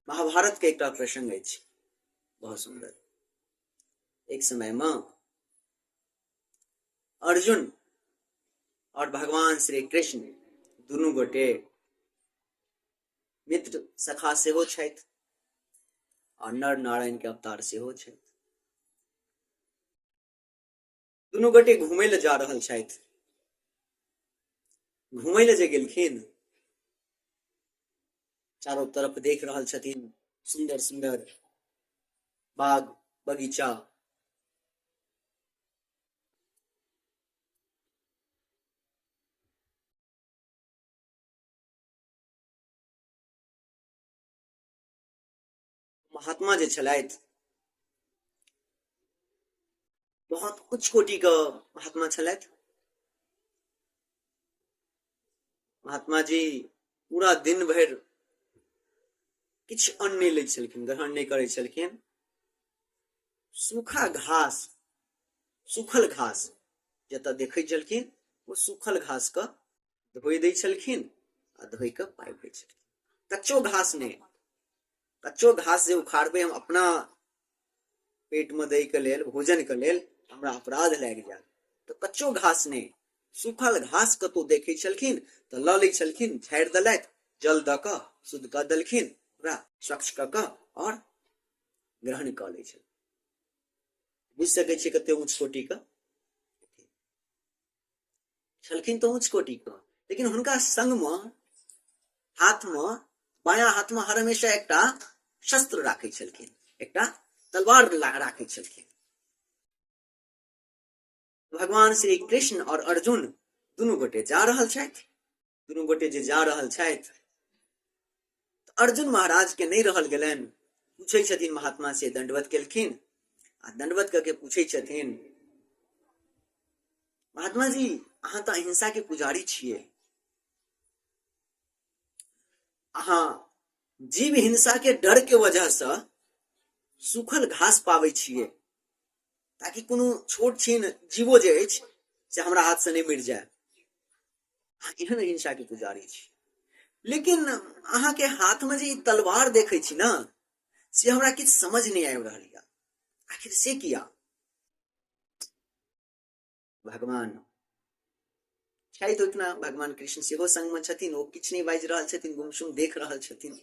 महाभारत के एक प्रसंग अछि बहुत सुंदर। एक समय में अर्जुन और भगवान श्री कृष्ण दुनू गोटे मित्र सखा सेहो छथि और नर नारायण के अवतार सेहो छथि। दुनू गोटे घूमय ले जा रहल छथि। घूमय ले जे गेलखिन, चारों तरफ देख रहल छथिन सुंदर सुंदर बाग बगीचा। महात्मा जे छलथि बहुत उच्च कोटि का महात्मा छलथि। महात्मा जी पूरा दिन भर किछु अन्न नहीं लै छलखिन, ग्रहण नहीं करै छलखिन। सूखा घास, सूखल घास जतऽ देखै छलखिन वो सूखल घास का धोइ दै छलखिन आ धोइ कऽ पाबि दै छलखिन। कच्चो घास नहीं, कच्चो घास जे उखाड़बै हम अपना पेट में दै के लेल, भोजन के लेल, हमरा अपराध लागि जायत। तो कच्चो घास नहीं, सूखल घास कतौ देखै छलखिन तऽ लऽ लै छलखिन, झाड़ि देलथि, जल दऽ कऽ शुद्ध कऽ देलखिन, पूरा स्वच्छ कऽ कऽ और ग्रहण कऽ लै छलखिन। बुझि सकै छियै कते उच्च कोटि का छलखिन। तो उच्च कोटि का, लेकिन हुनका संग में हाथ में, बायां हाथ में हर हमेशा एकटा शस्त्र राखै छलखिन, एकटा तलवार राखै छलखिन। भगवान श्री कृष्ण और अर्जुन दुनू गोटे जा रहल छथि। दुनू गोटे जे जा रहल छथि, अर्जुन महाराज के नहीं रहल गेलनि। पूछै छथिन महात्मा से, दंडवत केलखिन आ दंडवत करके पूछै छथिन, महात्मा जी अहाँ तऽ अहिंसा के पुजारी छियै, अहाँ जीव हिंसा के डर के वजह से सूखल घास पाबै छियै ताकि कोनो छोट छीन जीवो जे अछि से हमरा हाथ से नहीं मरि जाए। एहन हिंसा के पुजारी छी, लेकिन अहाँ के हाथ में जे तलवार देखै छी ना, से हमरा किछु समझ नहीं आबि रहल यऽ। आखिर से किया? भगवान छथि ओहिठिना, भगवान कृष्ण सेहो संग में छथिन। ओ किछु नहीं बाजि रहल छथिन, गुमसुम देख रहल छथिन।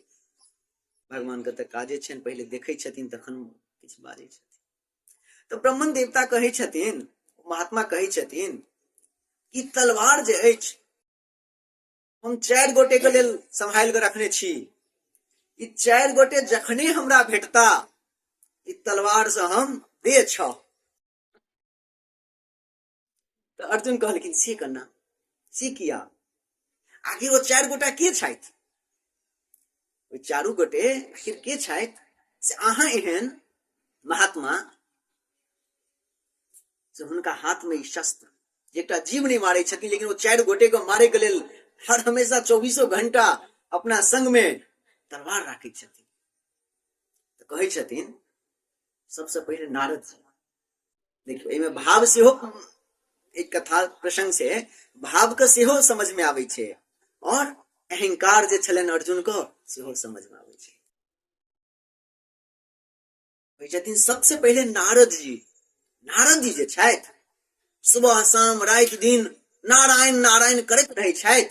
भगवान के तऽ काजे छनि, पहिले देखै छथिन तखन किछु बाजै छथिन। तो ब्रह्मन देवता कहै छथिन, महात्मा कहै छथिन कि तलवार जे अछि हम 4 गोटे के लेल संभाल के रखने छी। ई 4 गोटे जखने हमरा भेटता ई तलवार से हम दे छ। तो अर्जुन कहलखिन से करना, से किया? आखिर वो 4 गोटा के छथि? वो चारू गोटे आखिर के छथि से अहाँ एहन महात्मा से हुनका हाथ में ई शस्त्र, जेटा जीव नहीं मारै छथिन, लेकिन वो 4 गोटे को मारे के लेल हर हमेशा 24 घंटा अपना संग में तलवार राखै छथिन। तो कहै छथिन सबसे पहले नारद जी। देखियो एमे भाव सेहो, एक कथा प्रसंग से भाव के सेहो समझ में आबै छै और अहंकार जे छलनि अर्जुन को सेहो समझ में आबै छै। कहै छथिन सबसे पहले नारद जी। नारद जी जे छथि सुबह शाम राति दिन नारायण नारायण करैत रहै छथि,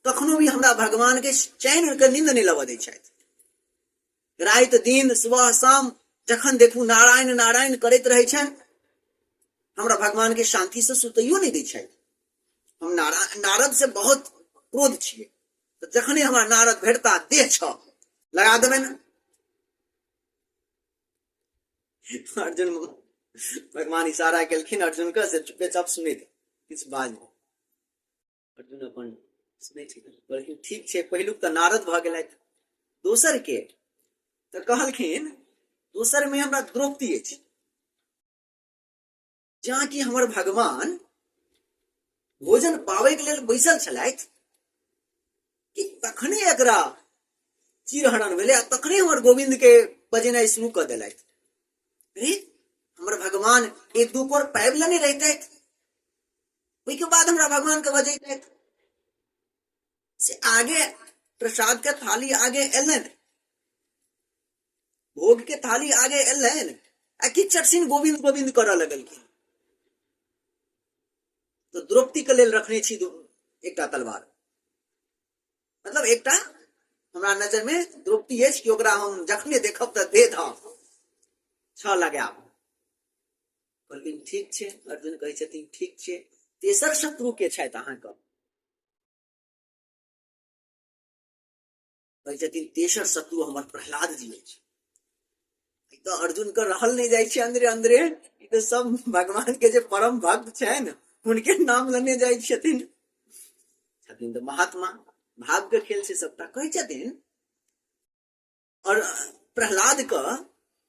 कखनो भी हमरा भगवान के चैन के नींद नहीं लबऽ दै छथि। राति दिन सुबह शाम जखन देखू नारायण नारायण करैत रहै छथि, हमरा भगवान के शांति से सुतैयो नहीं दै छथि। हम नारद से बहुत क्रोध छियै, तो जखने हमरा नारद भेटता देह छ लगा देबै ना। अर्जुन भगवान इशारा केलखिन अर्जुन के से चुपे चाप सुनैत किछु बाज नहीं। अर्जुन अपन सुनै छै, कहलखिन ठीक छै, पहिलुक तऽ नारद भऽ गेलथि, दोसर के? तऽ कहलखिन दोसर में हमरा द्रौपदी अछि। जहाँ कि हमर भगवान भोजन पाबै के लेल बैसल छलथि कि तखने एकरा चिरहरण भेलै आ तखने हमर गोविंद के बजेनाइ शुरू कऽ देलथि। अरे हमर भगवान एक दू कोर पाबि लेने रहितथि, ओहि के बाद हमरा भगवान के बजैतथि। से आगे प्रसाद के थाली आगे एलनि भोग के थाली आगे एलन आ कि चटसिन गोविंद गोविंद करऽ लगलखिन। तो द्रौपदी के लेल रखने छी एकटा तलवार, मतलब एकटा हमरा नजर में द्रौपदी अछि कि ओकरा हम जखने देखब तऽ दे धब छ लगाब। कहलखिन ठीक छै। अर्जुन कहै छथिन ठीक छै, तेसर शत्रु के छथि अहाँके? कहै छथिन तेसर शत्रु हमर प्रहलाद जी अछि। तो अर्जुन के रहल नहीं जाय छै अंदरे अंदरे, ई तो सब भगवान के जे परम भक्त छनि हुनके नाम लेने जाइ छथिन। तो महात्मा भाग के खेल से सबटा कहै छथिन। और प्रहलाद के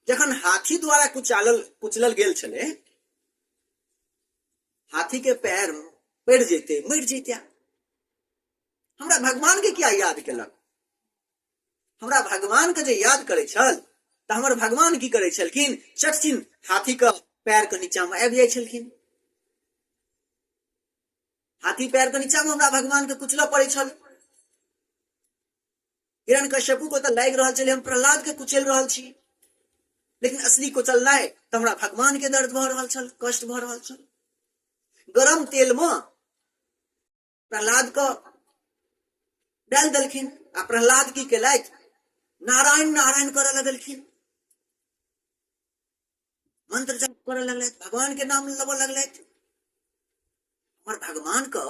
जखन हाथी द्वारा कुचलल गेल छले, हाथी के पैर पड़ जेते मर जेते, हमरा भगवान के क्या याद केलक? हमरा भगवान के जे याद करे छल तऽ हमर भगवान की करे छलखिन, चटसिन हाथी के पैर के नीचा में आबि जाइ छलखिन। हाथी पैर के नीचा में हमरा भगवान के कुचल पड़े छल। हिरण्यकश्यपु को तो लागि रहल छलै हम प्रहलाद के कुचल रहल छी, लेकिन असली कुचलनाइ तऽ हमरा भगवान के दर्द भऽ रहल छल, कष्ट भऽ रहल छल। गरम तेल में प्रहलाद को डाल देलखिन आ प्रहलाद की केलथि, नारायण नारायण करऽ लगलखिन, मंत्र जप करऽ लगलथि, भगवान के नाम लेबऽ लगलथि। और भगवान को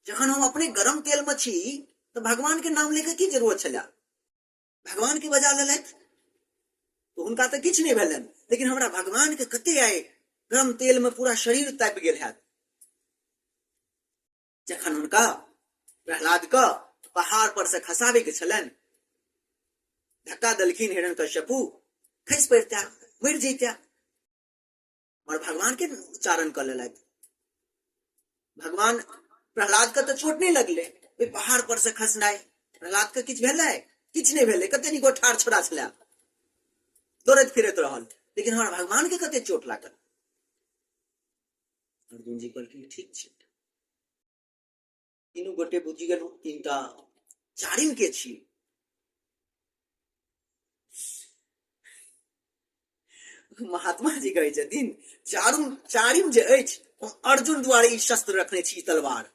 जखन हम अपने गरम तेल में छी तो भगवान के नाम लेके की जरूरत छला? भगवान के बजा लेलथि तो हुनका तो किछु नहीं भेलनि, लेकिन हमरा भगवान के कते आए गरम तेल में पूरा शरीर तापि गेल हैत। जखन हुनका प्रहलाद को पहाड़ पर से खसाबे के छलनि, धक्का देलखिन हिरण्यकश्यपु, खसि पड़ता मर जैता, और भगवान के उच्चारण कर लेलथि। भगवान प्रहलाद के तो चोट नहीं लगले, पहाड़ पर से खसनाइ प्रहलाद के किछु भेलै? किछु नहीं भेलै, कते निको ठाढ़ छोड़ा छलै, दौड़ैत फिरैत रहल, लेकिन हमारा भगवान के कते चोट लागल। अर्जुन जी कहलखिन ठीक छै, तीनू गोटे बुझि गेलहुँ तीनटा चारिम के छी। महात्मा जी कहै छथिन चारिम जे अछि अर्जुन द्वारे ई शस्त्र रखने छी तलवार,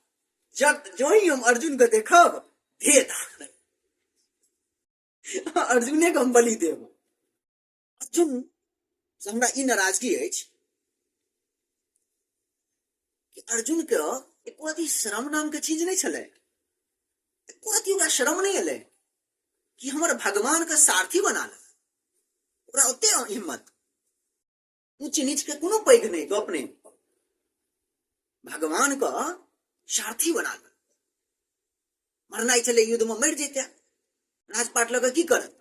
जब जो ही हम अर्जुन के देखब दे अर्जुने के हम बलि देव। अर्जुन से हमरा ई नाराजगी अछि कि अर्जुन के एको अथी शरम नाम के चीज नहीं छलै, एको अथी ओकरा शरम नहीं एलै कि हमर भगवान के सारथी बना ले। ओकरा ओते हिम्मत, ऊंच नीच के कोनो पैघ नहीं, गप नहीं, भगवान का सारथी बना ले। मरना चले युद्ध में मर जेते, राजपाट लगे की करत,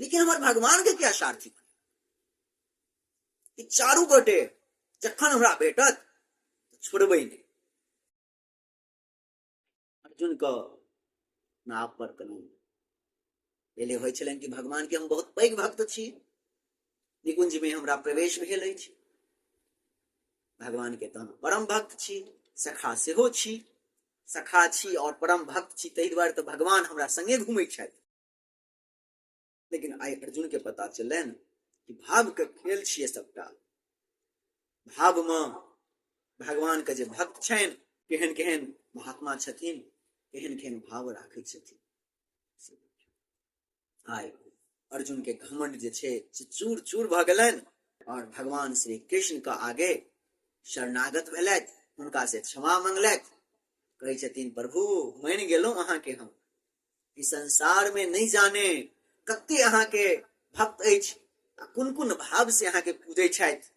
लेकिन हमारे भगवान के क्या सारथी? चारू गोटे जखन हमरा भेटत छोड़बै नहीं। अर्जुन को नाव पर कलम पहले होइ छलनि कि भगवान के हम बहुत पैघ भक्त छी, निकुंज में हमरा प्रवेश भेल अछि, भगवान के तो हम परम भक्त छी, सखा सेहो छी, सखा छी और परम भक्त छी, ताहि दुआरे तो भगवान हमरा संगे घूमै छथि। लेकिन आइ अर्जुन के पता चलनि कि भाव के खेल छियै सबटा, भाव में भगवान के जे भक्त छनि केहन केहन महात्मा छथिन, केहन केहन भाव राखै छथिन। आइ अर्जुन के घमंड जे छै चूर चूर भऽ गेलनि और भगवान श्री कृष्ण के आगे शरणागत भेलथि, हुनका से क्षमा मंगलथि, कहै छथिन प्रभु मान गेलहुं अहाँ के, हम ई संसार में नहीं जाने कते अहाँ के भक्त अछि, कुन कुन भाव से अहाँ के पूजै छथि,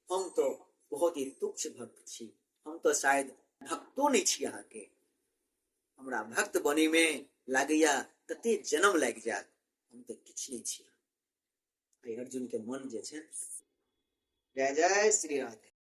हम तो बहुत ही तुच्छ भक्त छी, हम तो शायद भक्तो नहीं छी अहाँ के, हमरा भक्त बने में लागैया कते जन्म लागि जायत, हम तो किछु नहीं छी। अर्जुन के मन जे छै, जय जय श्री राधे।